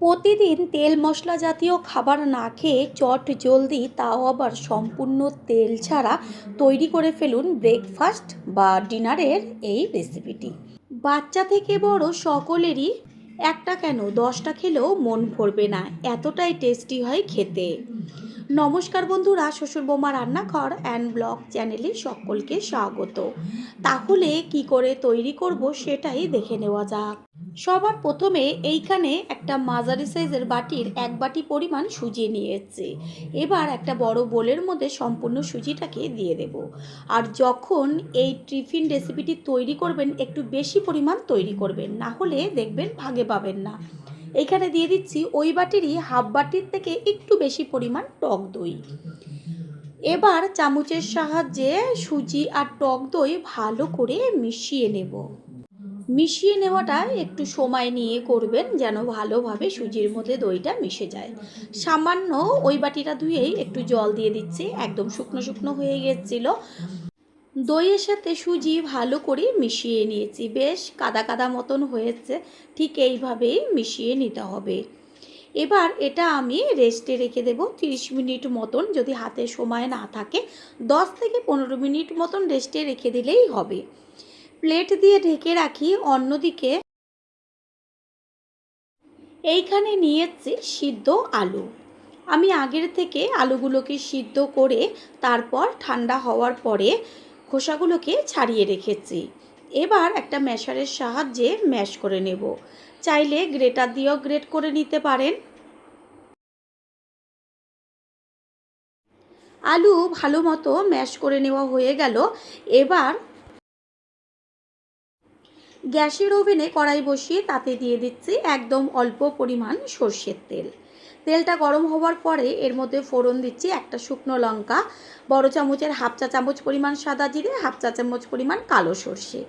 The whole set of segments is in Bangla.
প্রতিদিন তেল মশলা জাতীয় খাবার না খেয়ে চট জলদি তাও আবার সম্পূর্ণ তেল ছাড়া তৈরি করে ফেলুন ব্রেকফাস্ট বা ডিনারের এই রেসিপিটি। বাচ্চা থেকে বড় সকলেরই একটা কেন 10টা খেলেও মন ভরবে না, এতটাই টেস্টি হয় খেতে। নমস্কার বন্ধুরা, শ্বশুর বৌমা রান্নাঘর অ্যান্ড ব্লগ চ্যানেলে সকলকে স্বাগত। তাহলে কি করে তৈরি করব সেটাই দেখে নেওয়া যাক। সবার প্রথমে এইখানে একটা মাঝারি সাইজের বাটির 1 বাটি পরিমাণ সুজি নিয়েছি। এবার একটা বড় বোলের মধ্যে সম্পূর্ণ সুজিটাকে দিয়ে দেব। আর যখন এই টিফিন রেসিপিটি তৈরি করবেন একটু বেশি পরিমাণ তৈরি করবেন, না হলে দেখবেন ভাগে পাবেন না। এইখানে দিয়ে দিচ্ছি ওই বাটিরই হাফ বাটির থেকে একটু বেশি পরিমাণ টক দই। এবার চামচের সাহায্যে সুজি আর টক দই ভালো করে মিশিয়ে নেব। মিশিয়ে নেওয়াটা একটু সময় নিয়ে করবেন যেন ভালোভাবে সুজির মধ্যে দইটা মিশে যায়। সামান্য ওই বাটিটা ধুয়েই একটু জল দিয়ে দিচ্ছি, একদম শুকনো শুকনো হয়ে গেছিলো। দইয়ের সাথে সুজি ভালো করে মিশিয়ে নিয়েছি, বেশ কাদা কাদা মতন হয়েছে, ঠিক এইভাবেই মিশিয়ে নিতে হবে। এবার এটা আমি রেস্টে রেখে দেব 30 মিনিট মতন, যদি হাতে সময় না থাকে 10 থেকে 15 মিনিট মতন রেস্টে রেখে দিলেই হবে। প্লেট দিয়ে ঢেকে রাখি। অন্যদিকে এইখানে নিয়েছি সিদ্ধ আলু। আমি আগের থেকে আলুগুলোকে সিদ্ধ করে তারপর ঠান্ডা হওয়ার পরে খোসাগুলোকে ছাড়িয়ে রেখেছি। এবার একটা ম্যাশারের সাহায্যে ম্যাশ করে নেব, চাইলে গ্রেটার দিয়েও গ্রেট করে নিতে পারেন। আলু ভালো মতো ম্যাশ করে নেওয়া হয়ে গেল। এবার গ্যাসের ওভেনে কড়াই বসিয়ে তাতে দিয়ে দিচ্ছি একদম অল্প পরিমাণ সর্ষের তেল। তেলটা গরম হওয়ার পরে এর মধ্যে ফোড়ন দিচ্ছি একটা শুকনো লঙ্কা, বড় চামচের হাফ চা চামচ পরিমাণ সাদা জিরে, হাফ চা চামচ পরিমাণ কালো সর্ষে।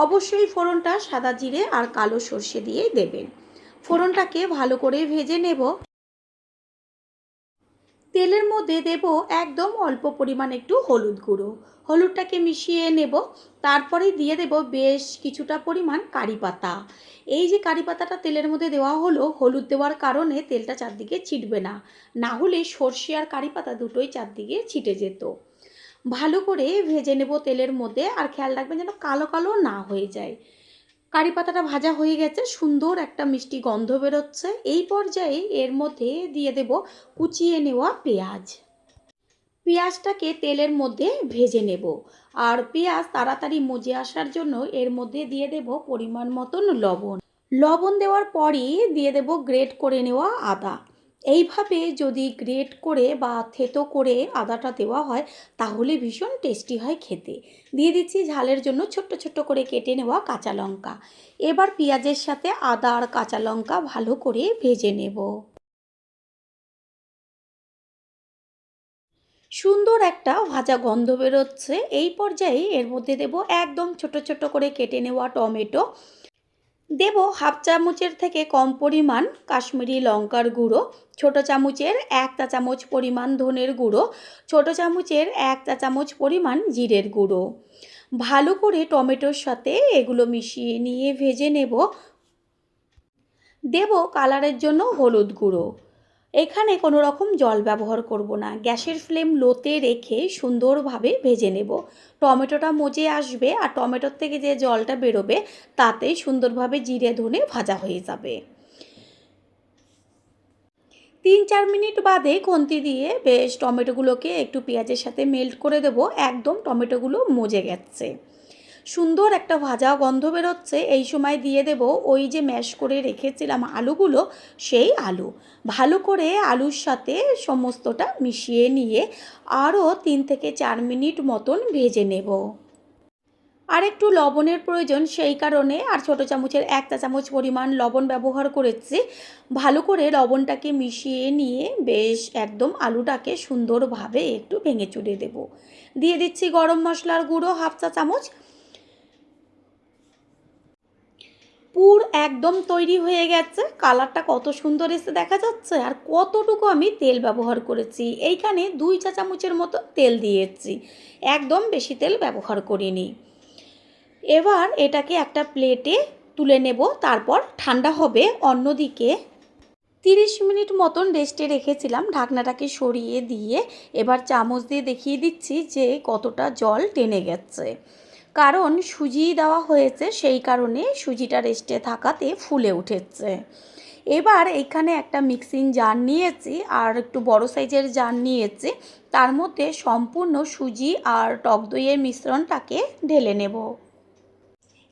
অবশ্যই ফোড়নটা সাদা জিরে আর কালো সর্ষে দিয়েই দেবেন। ফোড়নটাকে ভালো করে ভেজে নেব। তেলের মধ্যে দেব একদম অল্প পরিমাণ একটু হলুদ গুঁড়ো, হলুদটাকে মিশিয়ে নেব। তারপরে দিয়ে দেব বেশ কিছুটা পরিমাণ কারি পাতা। এই যে কারি পাতাটা তেলের মধ্যে দেওয়া হলো, হলুদ দেওয়ার কারণে তেলটা চারদিকে ছিটবে না, না হলে সর্ষে আর কারি পাতা দুটোই চারদিকে ছিটে যেত। ভালো করে ভেজে নেব তেলের মধ্যে, আর খেয়াল রাখবেন যেন কালো কালো না হয়ে যায়। কারি পাতাটা ভাজা হয়ে গেছে, সুন্দর একটা মিষ্টি গন্ধ বেরোচ্ছে। এই পর্যায়ে এর মধ্যে দিয়ে দেব কুচিয়ে নেওয়া পেঁয়াজ। পেঁয়াজটাকে তেলের মধ্যে ভেজে নেব। আর পেঁয়াজ তাড়াতাড়ি মজে আসার জন্য এর মধ্যে দিয়ে দেব পরিমাণ মতন লবণ। লবণ দেওয়ার পরই দিয়ে দেব গ্রেট করে নেওয়া আদা। এইভাবে যদি গ্রেট করে বা থেতো করে আদাটা দেওয়া হয় তাহলে ভীষণ টেস্টি হয় খেতে। দিয়ে দিচ্ছি ঝালের জন্য ছোট্ট ছোট্ট করে কেটে নেওয়া কাঁচা লঙ্কা। এবার পেঁয়াজের সাথে আদা আর কাঁচা লঙ্কা ভালো করে ভেজে নেব। সুন্দর একটা ভাজা গন্ধ বেরোচ্ছে। এই পর্যায়ে এর মধ্যে দেব একদম ছোট ছোট করে কেটে নেওয়া টমেটো। দেব হাফ চামচের থেকে কম পরিমাণ কাশ্মীরি লঙ্কার গুঁড়ো, ছোটো চামচের 1 চা চামচ পরিমাণ ধনের গুঁড়ো, ছোটো চামচের 1 চা চামচ পরিমাণ জিরের গুঁড়ো। ভালো করে টমেটোর সাথে এগুলো মিশিয়ে নিয়ে ভেজে নেব। দেব কালারের জন্য হলুদ গুঁড়ো। এখানে কোনো রকম জল ব্যবহার করব না, গ্যাসের ফ্লেম লোতে রেখে সুন্দরভাবে ভেজে নেব। টমেটোটা মজে আসবে আর টমেটোর থেকে যে জলটা বেরোবে তাতেই সুন্দরভাবে জিরে ধনে ভাজা হয়ে যাবে। 3-4 মিনিট বাদে খুন্তি দিয়ে বেশ টমেটোগুলোকে একটু পেঁয়াজের সাথে মেল্ট করে দেব। একদম টমেটোগুলো মজে গেছে, সুন্দর একটা ভাজা গন্ধ বেরোচ্ছে। এই সময় দিয়ে দেব ওই যে ম্যাশ করে রেখেছিলাম আলুগুলো, সেই আলু। ভালো করে আলুর সাথে সমস্তটা মিশিয়ে নিয়ে আরও 3 থেকে 4 মিনিট মতন ভেজে নেব। আর একটু লবণের প্রয়োজন, সেই কারণে আর ছোটো চামচের 1 চা চামচ পরিমাণ লবণ ব্যবহার করেছি। ভালো করে লবণটাকে মিশিয়ে নিয়ে বেশ একদম আলুটাকে সুন্দরভাবে একটু ভেঙে চুড়ে দেব। দিয়ে দিচ্ছি গরম মশলার গুঁড়ো হাফ চা চামচ। পুর একদম তৈরি হয়ে গেছে, কালারটা কত সুন্দর এসে দেখা যাচ্ছে। আর কতটুকু আমি তেল ব্যবহার করেছি, এইখানে 2 চা চামচের মতো তেল দিয়েছি, একদম বেশি তেল ব্যবহার করিনি। এবার এটাকে একটা প্লেটে তুলে নেব, তারপর ঠান্ডা হবে। অন্যদিকে 30 মিনিট মতন রেস্টে রেখেছিলাম। ঢাকনাটাকে সরিয়ে দিয়ে এবার চামচ দিয়ে দেখিয়ে দিচ্ছি যে কতটা জল টেনে গেছে। কারণ সুজি দেওয়া হয়েছে, সেই কারণে সুজিটা রেস্টে থাকাতে ফুলে উঠেছে। এবার এখানে একটা মিক্সিং জার নিয়েছি আর একটু বড় সাইজের জার নিয়েছি, তার মধ্যে সম্পূর্ণ সুজি আর টক দইয়ের মিশ্রণটাকে ঢেলে নেব।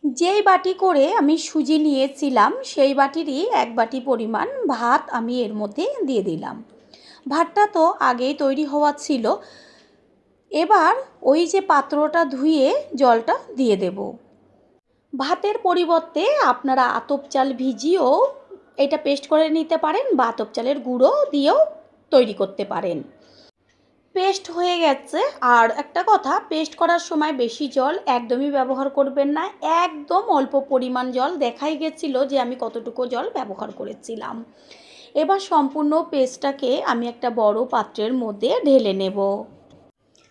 যেই বাটি করে আমি সুজি নিয়েছিলাম সেই বাটিরই 1 বাটি পরিমাণ ভাত আমি এর মধ্যে দিয়ে দিলাম। ভাতটা তো আগেই তৈরি হওয়া ছিল। এবার ওই যে পাত্রটা ধুয়ে জলটা দিয়ে দেব। ভাতের পরিবর্তে আপনারা আতপ চাল ভিজিয়েও এটা পেস্ট করে নিতে পারেন বা আতপ চালের গুঁড়ো দিয়েও তৈরি করতে পারেন। পেস্ট হয়ে গেছে। আর একটা কথা, পেস্ট করার সময় বেশি জল একদমই ব্যবহার করবেন না, একদম অল্প পরিমাণ জল। দেখাই গেছিলো যে আমি কতটুকু জল ব্যবহার করেছিলাম। এবার সম্পূর্ণ পেস্টটাকে আমি একটা বড় পাত্রের মধ্যে ঢেলে নেব।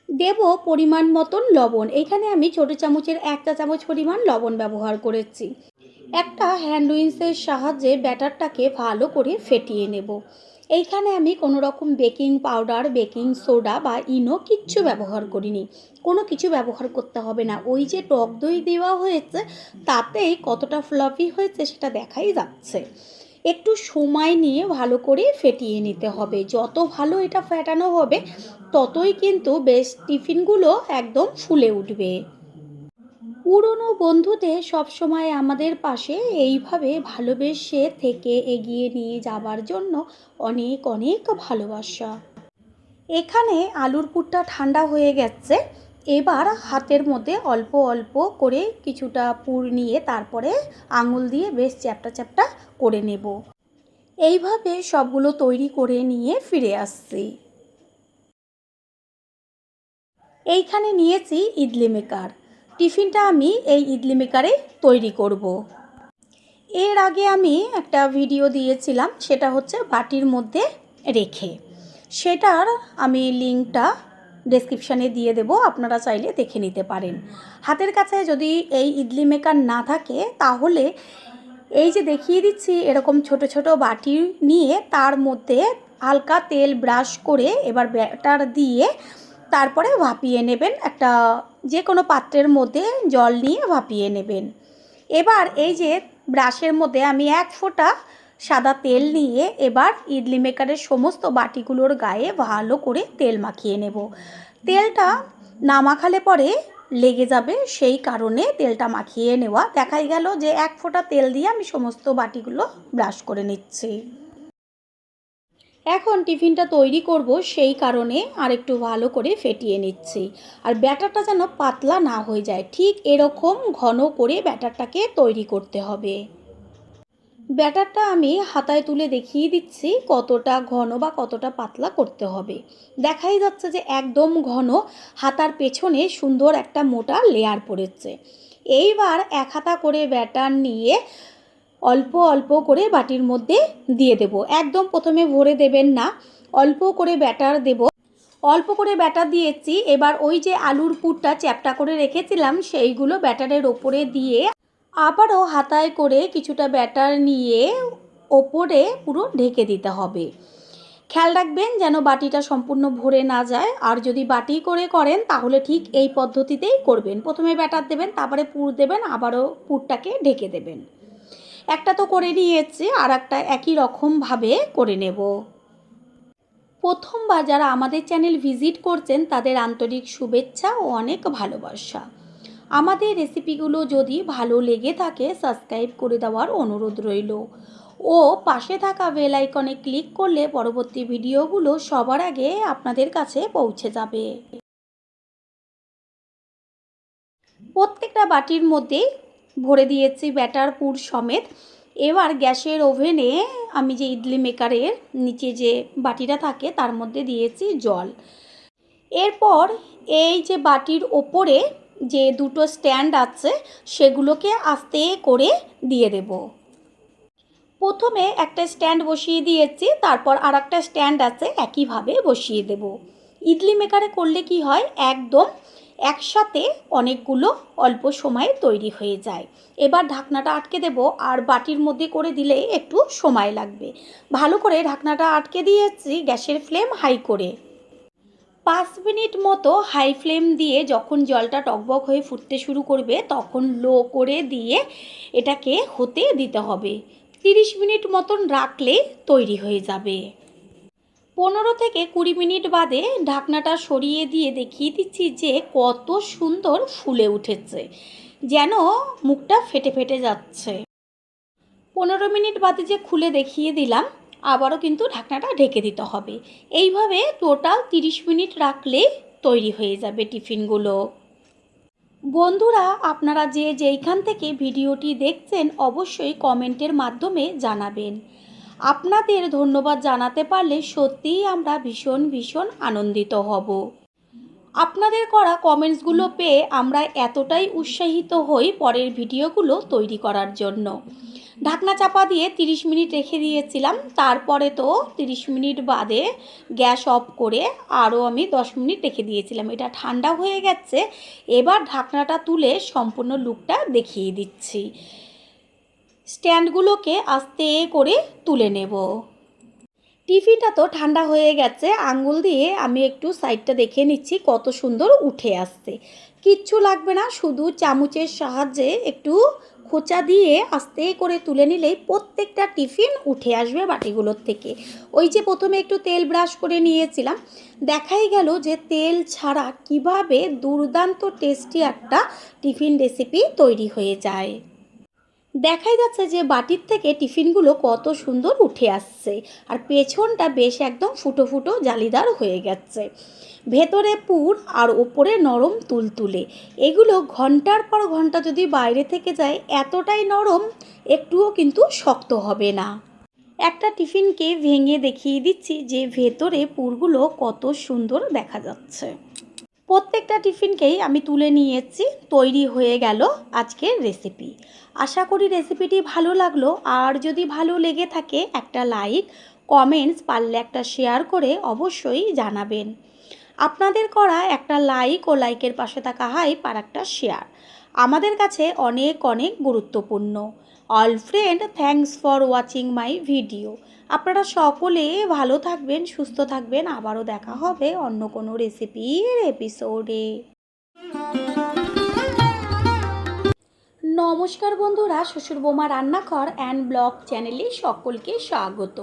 দেব পরিমাণ মতন লবণ। এখানে আমি ছোটো চামচের 1 চা চামচ পরিমাণ লবণ ব্যবহার করেছি। একটা হ্যান্ড উইন্সের সাহায্যে ব্যাটারটাকে ভালো করে ফেটিয়ে নেব। এইখানে আমি কোনো রকম বেকিং পাউডার, বেকিং সোডা বা ইনো কিচ্ছু ব্যবহার করিনি। কোনো কিছু ব্যবহার করতে হবে না। ওই যে টক দই দেওয়া হয়েছে তাতেই কতটা ফ্লাফি হয়েছে সেটা দেখাই যাচ্ছে। একটু সময় নিয়ে ভালো করে ফেটিয়ে নিতে হবে। যত ভালো এটা ফেটানো হবে ততই কিন্তু বেশ টিফিনগুলো একদম ফুলে উঠবে। পুরনো বন্ধুদের সবসময় আমাদের পাশে এইভাবে ভালোবেসে থেকে এগিয়ে নিয়ে যাবার জন্য অনেক অনেক ভালোবাসা। এখানে আলুর পুরটা ঠান্ডা হয়ে গেছে। এবার হাতের মধ্যে অল্প অল্প করে কিছুটা পুর নিয়ে তারপরে আঙুল দিয়ে বেশ চ্যাপটা চ্যাপটা করে নেব। এইভাবে সবগুলো তৈরি করে নিয়ে ফিরে আসছি। এইখানে নিয়েছি ইডলি মেকার। টিফিনটা আমি এই ইডলি মেকারে তৈরি করব। এর আগে আমি একটা ভিডিও দিয়েছিলাম, সেটা হচ্ছে বাটির মধ্যে রেখে। সেটার আমি লিঙ্কটা ডেসক্রিপশানে দিয়ে দেব, আপনারা চাইলে দেখে নিতে পারেন। হাতের কাছে যদি এই ইডলি মেকার না থাকে তাহলে এই যে দেখিয়ে দিচ্ছি এরকম ছোট ছোট বাটি নিয়ে তার মধ্যে হালকা তেল ব্রাশ করে এবার ব্যাটার দিয়ে তারপরে ভাপিয়ে নেবেন। একটা যে কোনো পাত্রের মধ্যে জল নিয়ে ভাপিয়ে নেবেন। এবার এই যে ব্রাশের মধ্যে আমি 1 ফোঁটা সাদা তেল নিয়ে এবার ইডলি মেকারের সমস্ত বাটিগুলোর গায়ে ভালো করে তেল মাখিয়ে নেব। তেলটা না মাখালে পরে লেগে যাবে, সেই কারণে তেলটা মাখিয়ে নেওয়া। দেখাই গেল যে 1 ফোঁটা তেল দিয়ে আমি সমস্ত বাটিগুলো ব্রাশ করে নিচ্ছি। এখন টিফিনটা তৈরি করব, সেই কারণে আরেকটু ভালো করে ফেটিয়ে নিচ্ছি। আর ব্যাটারটা যেন পাতলা না হয়ে যায়, ঠিক এরকম ঘন করে ব্যাটারটাকে তৈরি করতে হবে। ব্যাটারটা আমি হাতায় তুলে দেখিয়ে দিচ্ছি কতটা ঘন বা কতটা পাতলা করতে হবে। দেখাই যাচ্ছে যে একদম ঘন, হাতার পেছনে সুন্দর একটা মোটা লেয়ার পড়েছে। এইবার 1 হাতা করে ব্যাটার নিয়ে অল্প অল্প করে বাটির মধ্যে দিয়ে দেব। একদম প্রথমে ভরে দেবেন না, অল্প করে ব্যাটার দেব। অল্প করে ব্যাটার দিয়েছি। এবার ওই যে আলুর পুরটা চ্যাপটা করে রেখেছিলাম সেইগুলো ব্যাটারের ওপরে দিয়ে আবারও হাতায় করে কিছুটা ব্যাটার নিয়ে ওপরে পুরো ঢেকে দিতে হবে। খেয়াল রাখবেন যেন বাটিটা সম্পূর্ণ ভরে না যায়। আর যদি বাটি করে করেন তাহলে ঠিক এই পদ্ধতিতেই করবেন। প্রথমে ব্যাটার দেবেন, তারপরে পুর দেবেন, আবারও পুরটাকে ঢেকে দেবেন। একটা তো করে নিয়েছি, আর একটা একই রকমভাবে করে নেব। প্রথমবার যারা আমাদের চ্যানেল ভিজিট করছেন তাদের আন্তরিক শুভেচ্ছা ও অনেক ভালোবাসা। আমাদের রেসিপিগুলো যদি ভালো লেগে থাকে সাবস্ক্রাইব করে দেওয়ার অনুরোধ রইল ও পাশে থাকা বেল আইকনে ক্লিক করলে পরবর্তী ভিডিওগুলো সবার আগে আপনাদের কাছে পৌঁছে যাবে। প্রত্যেকটা বাটির মধ্যে ভরে দিয়েছি ব্যাটার পুর সমেত। এবার গ্যাসের ওভেনে আমি যে ইডলি মেকারের নিচে যে বাটিটা থাকে তার মধ্যে দিয়েছি জল। এরপর এই যে বাটির ওপরে যে দুটো স্ট্যান্ড আছে সেগুলোকে আস্তে করে দিয়ে দেব। প্রথমে একটা স্ট্যান্ড বসিয়ে দিয়েছি, তারপর আর একটা স্ট্যান্ড আছে একইভাবে বসিয়ে দেব। ইডলি মেকারে করলে কি হয়, একদম একসাথে অনেকগুলো অল্প সময়ে তৈরি হয়ে যায়। এবার ঢাকনাটা আটকে দেব, আর বাটির মধ্যে করে দিলে একটু সময় লাগবে। ভালো করে ঢাকনাটা আটকে দিয়েছি গ্যাসের ফ্লেম হাই করে। 5 মিনিট মতো হাই ফ্লেম দিয়ে যখন জলটা টকবক হয়ে ফুটতে শুরু করবে তখন লো করে দিয়ে এটাকে হতে দিতে হবে। 30 মিনিট মতন রাখলে তৈরি হয়ে যাবে। 15 থেকে 20 মিনিট বাদে ঢাকনাটা সরিয়ে দিয়ে দেখিয়ে দিচ্ছি যে কত সুন্দর ফুলে উঠেছে, যেন মুখটা ফেটে ফেটে যাচ্ছে। 15 মিনিট বাদে যে খুলে দেখিয়ে দিলাম, আবারও কিন্তু ঢাকনাটা ঢেকে দিতে হবে। এইভাবে টোটাল 30 মিনিট রাখলে তৈরি হয়ে যাবে টিফিনগুলো। বন্ধুরা, আপনারা যে যেইখান থেকে ভিডিওটি দেখছেন অবশ্যই কমেন্টের মাধ্যমে জানাবেন। আপনাদের ধন্যবাদ জানাতে পারলে সত্যিই আমরা ভীষণ ভীষণ আনন্দিত হব। আপনাদের করা কমেন্টসগুলো পেয়ে আমরা এতটাই উৎসাহিত হই পরের ভিডিওগুলো তৈরি করার জন্য। ঢাকনা চাপা দিয়ে 30 মিনিট রেখে দিয়েছিলাম, তারপরে তো 30 মিনিট বাদে গ্যাস অফ করে আরও আমি 10 মিনিট রেখে দিয়েছিলাম। এটা ঠান্ডা হয়ে গেছে। এবার ঢাকনাটা তুলে সম্পূর্ণ লুকটা দেখিয়ে দিচ্ছি। স্ট্যান্ডগুলোকে আস্তে করে তুলে নেব। টিফিনটা তো ঠান্ডা হয়ে গেছে, আঙ্গুল দিয়ে আমি একটু সাইডটা দেখে নিচ্ছি কত সুন্দর উঠে আসছে। কিচ্ছু লাগবে না, শুধু চামচের সাহায্যে একটু খোঁচা দিয়ে আস্তে করে তুলে নিলেই প্রত্যেকটা টিফিন উঠে আসবে বাটিগুলোর থেকে। ওই যে প্রথমে একটু তেল ব্রাশ করে নিয়েছিলাম, দেখাই গেল যে তেল ছাড়া কিভাবে দুর্দান্ত টেস্টি একটা টিফিন রেসিপি তৈরি হয়ে যায়। দেখাই যাচ্ছে যে বাটির থেকে টিফিনগুলো কত সুন্দর উঠে আসছে, আর পেছনটা বেশ একদম ফুটো ফুটো জালিদার হয়ে গেছে। ভেতরে পুর আর ওপরে নরম তুলতুলে। এগুলো ঘন্টার পর ঘন্টা যদি বাইরে থেকে যায় এতটাই নরম, একটুও কিন্তু শক্ত হবে না। একটা টিফিনকে ভেঙে দেখিয়ে দিচ্ছি যে ভেতরে পুরগুলো কত সুন্দর দেখা যাচ্ছে। প্রত্যেকটা টিফিনকেই আমি তুলে নিয়েছি। তৈরি হয়ে গেল আজকের রেসিপি। আশা করি রেসিপিটি ভালো লাগলো, আর যদি ভালো লেগে থাকে একটা লাইক, কমেন্টস, পারলে একটা শেয়ার করে অবশ্যই জানাবেন। আপনাদের করা একটা লাইক ও লাইকের পাশে থাকা হাইপ আর একটা শেয়ার আমাদের কাছে অনেক অনেক গুরুত্বপূর্ণ। All friend, thanks for watching my video. আপনারা সকলে ভালো থাকবেন, সুস্থ থাকবেন। আবারও দেখা হবে অন্য কোনো রেসিপির এপিসোডে। নমস্কার বন্ধুরা, শ্বশুর বৌমা রান্নাঘর অ্যান্ড ব্লগ চ্যানেলে সকলকে স্বাগত।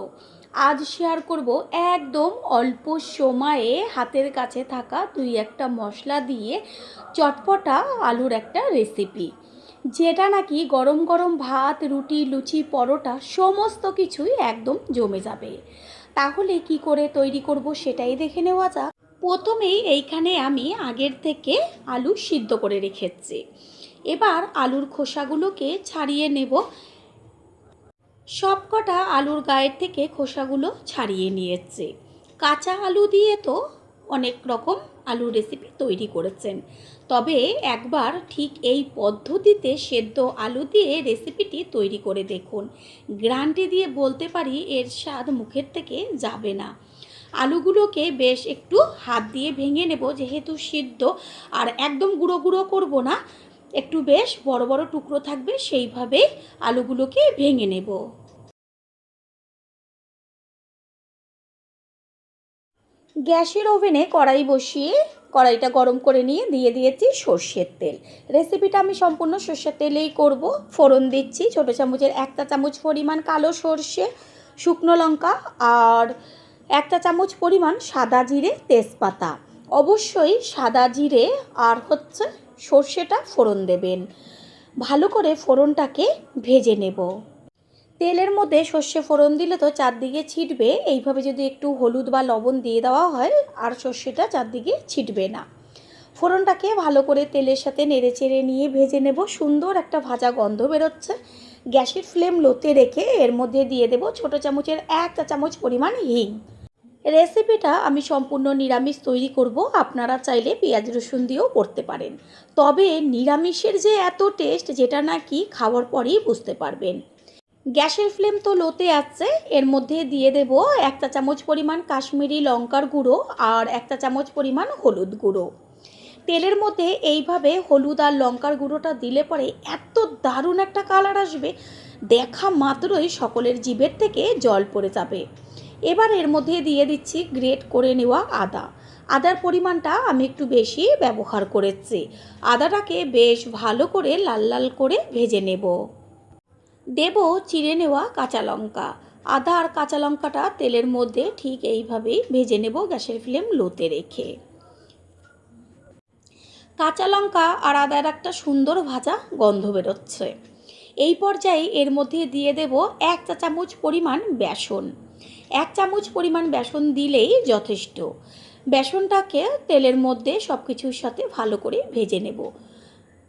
আজ শেয়ার করব একদম অল্প সময়ে হাতের কাছে থাকা 2-1টা মশলা দিয়ে চটপটা আলুর একটা রেসিপি, যেটা নাকি গরম গরম ভাত, রুটি, লুচি, পরোটা সমস্ত কিছুই একদম জমে যাবে। তাহলে কি করে তৈরি করব সেটাই দেখে নেওয়া যাক। প্রথমেই এইখানে আমি আগের থেকে আলু সিদ্ধ করে রেখেছি। এবার আলুর খোসাগুলোকে ছাড়িয়ে নেব। সবকটা আলুর গায়ের থেকে খোসাগুলো ছাড়িয়ে নিয়েছি। কাঁচা আলু দিয়ে তো অনেক রকম আলুর রেসিপি তৈরি করেছেন, তবে একবার ঠিক এই পদ্ধতিতে সেদ্ধ আলু দিয়ে রেসিপিটি তৈরি করে দেখুন। গ্যারান্টি দিয়ে বলতে পারি এর স্বাদ মুখের থেকে যাবে না। আলুগুলোকে বেশ একটু হাত দিয়ে ভেঙে নেব, যেহেতু সিদ্ধ, আর একদম গুঁড়ো গুঁড়ো করব না, একটু বেশ বড় বড় টুকরো থাকবে সেইভাবেই আলুগুলোকে ভেঙে নেব। গ্যাসের ওভেনে কড়াই বসিয়ে কড়াইটা গরম করে নিয়ে দিয়ে দিয়েছি সর্ষের তেল। রেসিপিটা আমি সম্পূর্ণ সর্ষের তেলেই করব। ফোড়ন দিচ্ছি ছোটো চামচের 1টা চামচ পরিমাণ কালো সর্ষে, শুকনো লঙ্কা, আর 1টা চামচ পরিমাণ সাদা জিরে, তেজপাতা। অবশ্যই সাদা জিরে আর সর্ষেটা ফোড়ন দেবেন। ভালো করে ফোড়নটাকে ভেজে নেব। তেলের মধ্যে সর্ষে ফোড়ন দিলে তো চারদিকে ছিটবে, এইভাবে যদি একটু হলুদ বা লবণ দিয়ে দেওয়া হয় আর সর্ষেটা চারদিকে ছিটবে না। ফোড়নটাকে ভালো করে তেলের সাথে নেড়ে চেড়ে নিয়ে ভেজে নেব। সুন্দর একটা ভাজা গন্ধ বেরোচ্ছে। গ্যাসের ফ্লেম লোতে রেখে এর মধ্যে দিয়ে দেব ছোটো চামচের 1 চামচ পরিমাণ হিং। রেসিপিটা আমি সম্পূর্ণ নিরামিষ তৈরি করব, আপনারা চাইলে পেঁয়াজ রসুন দিয়েও করতে পারেন। তবে নিরামিষের যে এত টেস্ট, যেটা নাকি খাওয়ার পরেই বুঝতে পারবেন। গ্যাসের ফ্লেম তো লোতে আছে। এর মধ্যে দিয়ে দেব 1টা চামচ পরিমাণ কাশ্মীরি লঙ্কার গুঁড়ো আর 1টা চামচ পরিমাণ হলুদ গুঁড়ো। তেলের মধ্যে এইভাবে হলুদ আর লঙ্কার গুঁড়োটা দিলে পরে এত দারুণ একটা কালার আসবে, দেখা মাত্রই সকলের জিভের থেকে জল পড়ে যাবে। এবার এর মধ্যে দিয়ে দিচ্ছি গ্রেট করে নেওয়া আদা। আদার পরিমাণটা আমি একটু বেশি ব্যবহার করেছি। আদাটাকে বেশ ভালো করে লাল লাল করে ভেজে নেব। দেব চিড়ে নেওয়া কাঁচা লঙ্কা। আদা আর কাঁচা লঙ্কাটা তেলের মধ্যে ঠিক এইভাবেই ভেজে নেব গ্যাসের ফ্লেম লোতে রেখে। কাঁচা লঙ্কা আর আদার একটা সুন্দর ভাজা গন্ধ বেরোচ্ছে। এই পর্যায়ে এর মধ্যে দিয়ে দেব 1 চা চামচ পরিমাণ বেসন। 1 চামচ পরিমাণ বেসন দিলেই যথেষ্ট। বেসনটাকে তেলের মধ্যে সব কিছুর সাথে ভালো করে ভেজে নেব।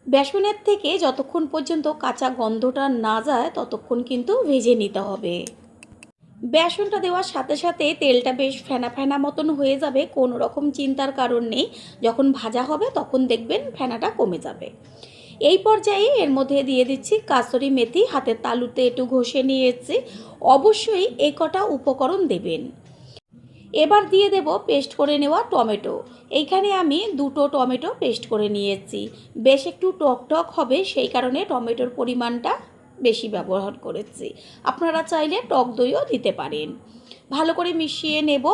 বেসনের থেকে যতক্ষণ পর্যন্ত কাঁচা গন্ধটা না যায় ততক্ষণ কিন্তু ভেজে নিতে হবে। বেসনটা দেওয়ার সাথে সাথে তেলটা বেশ ফেনা ফেনা মতন হয়ে যাবে, কোনো রকম চিন্তার কারণ নেই। যখন ভাজা হবে তখন দেখবেন ফেনাটা কমে যাবে। এই পর্যায়ে এর মধ্যে দিয়ে দিচ্ছি কাসুরি মেথি, হাতের তালুতে একটু ঘষে নিয়েছি। অবশ্যই এই কটা উপকরণ দেবেন। এবার দিয়ে দেব পেস্ট করে নেওয়া টমেটো। এইখানে আমি 2টো টমেটো পেস্ট করে নিয়েছি। বেশ একটু টক টক হবে, সেই কারণে টমেটোর পরিমাণটা বেশি ব্যবহার করেছি। আপনারা চাইলে টক দইও দিতে পারেন। ভালো করে মিশিয়ে নেব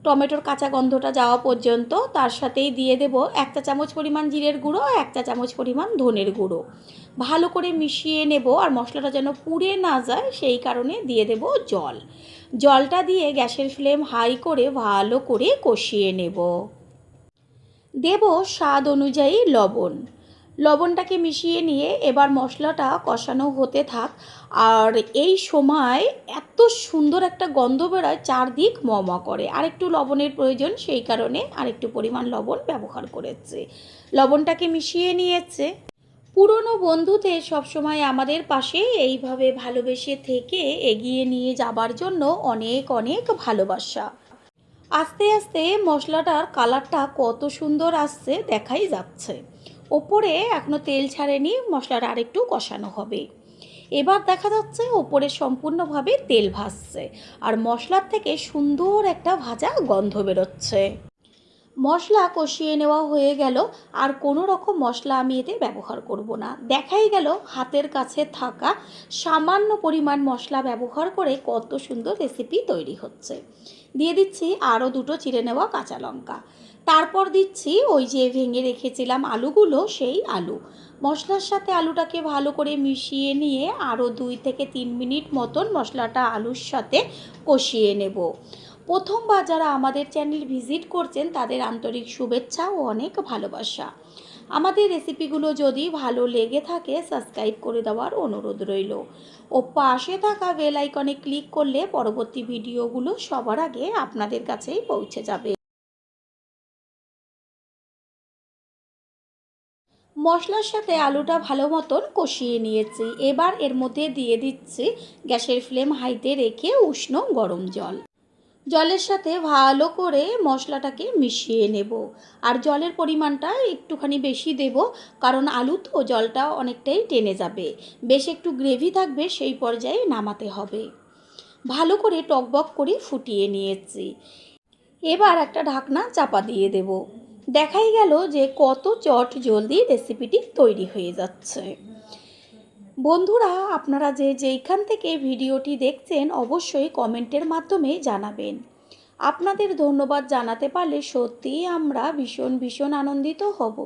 টমেটোর কাঁচা গন্ধটা যাওয়া পর্যন্ত। তার সাথেই দিয়ে দেব 1 চা চামচ পরিমাণ জিরের গুঁড়ো, 1 চা চামচ পরিমাণ ধনের গুঁড়ো। ভালো করে মিশিয়ে নেব, আর মশলাটা যেন পুড়ে না যায় সেই কারণে দিয়ে দেব জল। জলটা দিয়ে গ্যাসের ফ্লেম হাই করে ভালো করে কষিয়ে নেব। দেব স্বাদ অনুযায়ী লবণ। লবণটাকে মিশিয়ে নিয়ে এবার মশলাটা কষানো হতে থাক। আর এই সময় এত সুন্দর একটা গন্ধ বেরোয়, চারদিক ম করে। আরেকটু লবণের প্রয়োজন, সেই কারণে আরেকটু পরিমাণ লবণ ব্যবহার করেছে। লবণটাকে মিশিয়ে নিয়েছে। পুরনো বন্ধুদের সবসময় আমাদের পাশে এইভাবে ভালোবেসে থেকে এগিয়ে নিয়ে যাবার জন্য অনেক অনেক ভালোবাসা। আস্তে আস্তে মশলাটার কালারটা কত সুন্দর আসছে দেখাই যাচ্ছে। ওপরে এখনও তেল ছাড়েনি, মশলাটা আরেকটু কষানো হবে। এবার দেখা যাচ্ছে ওপরে সম্পূর্ণভাবে তেল ভাসছে, আর মশলার থেকে সুন্দর একটা ভাজা গন্ধ বেরোচ্ছে। মশলা কষিয়ে নেওয়া হয়ে গেল, আর কোনো রকম মশলা আমি এতে ব্যবহার করব না। দেখাই গেল হাতের কাছে থাকা সামান্য পরিমাণ মশলা ব্যবহার করে কত সুন্দর রেসিপি তৈরি হচ্ছে। দিয়ে দিচ্ছি আরও 2টো চিড়ে নেওয়া কাঁচা লঙ্কা। তারপর দিচ্ছি ওই যে ভেঙে রেখেছিলাম আলুগুলো, সেই আলু। মশলার সাথে আলুটাকে ভালো করে মিশিয়ে নিয়ে আরও 2 থেকে 3 মিনিট মতন মশলাটা আলুর সাথে কষিয়ে নেব। প্রথমবার যারা আমাদের চ্যানেল ভিজিট করছেন তাদের আন্তরিক শুভেচ্ছা ও অনেক ভালোবাসা। আমাদের রেসিপিগুলো যদি ভালো লেগে থাকে সাবস্ক্রাইব করে দেওয়ার অনুরোধ রইল, ও পাশে থাকা বেল আইকনে ক্লিক করলে পরবর্তী ভিডিওগুলো সবার আগে আপনাদের কাছেই পৌঁছে যাবে। মশলার সাথে আলুটা ভালো মতন কষিয়ে নিয়েছি। এবার এর মধ্যে দিয়ে দিচ্ছি গ্যাসের ফ্লেম হাইতে রেখে উষ্ণ গরম জল। জলের সাথে ভালো করে মশলাটাকে মিশিয়ে নেব। আর জলের পরিমাণটা একটুখানি বেশি দেব, কারণ আলু তো জলটা অনেকটাই টেনে যাবে। বেশ একটু গ্রেভি থাকবে, সেই পর্যায়ে নামাতে হবে। ভালো করে টকবক করে ফুটিয়ে নিয়েছি। এবার একটা ঢাকনা চাপা দিয়ে দেব। দেখাই গেল যে কত চট জলদি রেসিপিটি তৈরি হয়ে যাচ্ছে। বন্ধুরা, আপনারা যে যেইখান থেকে ভিডিওটি দেখছেন অবশ্যই কমেন্টের মাধ্যমে জানাবেন। আপনাদের ধন্যবাদ জানাতে পারলে সত্যিই আমরা ভীষণ ভীষণ আনন্দিত হব,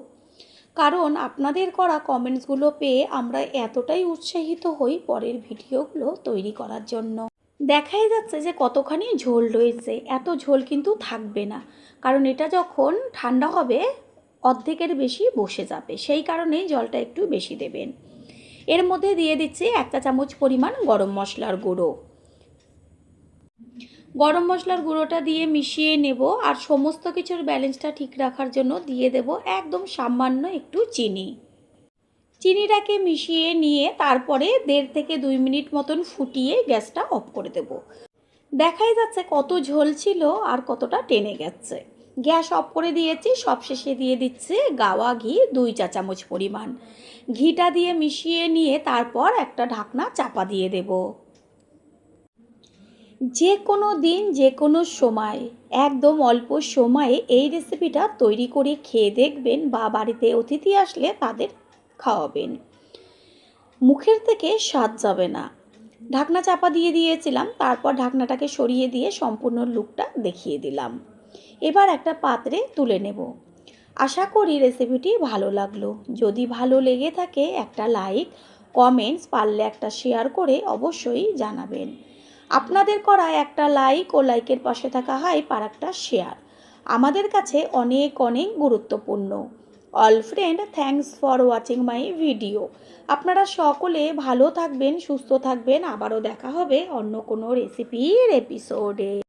কারণ আপনাদের করা কমেন্টসগুলো পেয়ে আমরা এতটাই উৎসাহিত হই পরের ভিডিওগুলো তৈরি করার জন্য। দেখাই যাচ্ছে যে কতখানি ঝোল রয়েছে। এত ঝোল কিন্তু থাকবে না, কারণ এটা যখন ঠান্ডা হবে অর্ধেকের বেশি বসে যাবে, সেই কারণেই জলটা একটু বেশি দেবেন। এর মধ্যে দিয়ে দিচ্ছি 1 চা চামচ পরিমাণ গরম মশলার গুঁড়ো। গরম মশলার গুঁড়োটা দিয়ে মিশিয়ে নেব, আর সমস্ত কিছুর ব্যালেন্সটা ঠিক রাখার জন্য দিয়ে দেব একদম সামান্য একটু চিনি। চিনিটাকে মিশিয়ে নিয়ে তারপরে 1.5 থেকে 2 মিনিট মতন ফুটিয়ে গ্যাসটা অফ করে দেব। দেখাই যাচ্ছে কত ঝোল ছিল আর কতটা টেনে গেছে। গ্যাস অফ করে দিয়েছি। সবশেষে দিয়ে দিচ্ছি গাওয়া ঘি 2 চা চামচ পরিমাণ। ঘিটা দিয়ে মিশিয়ে নিয়ে তারপর একটা ঢাকনা চাপা দিয়ে দেব। যে কোনো দিন যে কোনো সময় একদম অল্প সময়ে এই রেসিপিটা তৈরি করে খেয়ে দেখবেন বা বাড়িতে অতিথি আসলে তাদের খাওয়াবেন, মুখের থেকে স্বাদ যাবে না। ঢাকনা চাপা দিয়ে দিয়েছিলাম, তারপর ঢাকনাটাকে সরিয়ে দিয়ে সম্পূর্ণ লুকটা দেখিয়ে দিলাম। এবার একটা পাত্রে তুলে নেব। আশা করি রেসিপিটি ভালো লাগলো। যদি ভালো লেগে থাকে একটা লাইক, কমেন্টস, পারলে একটা শেয়ার করে অবশ্যই জানাবেন। আপনাদের করা একটা লাইক ও লাইকের পাশে থাকা হাইপ আর একটা শেয়ার আমাদের কাছে অনেক অনেক গুরুত্বপূর্ণ। All friend, thanks for watching my video. আপনারা সকলে ভালো থাকবেন, সুস্থ থাকবেন। আবারও দেখা হবে অন্য কোনো রেসিপির এপিসোডে।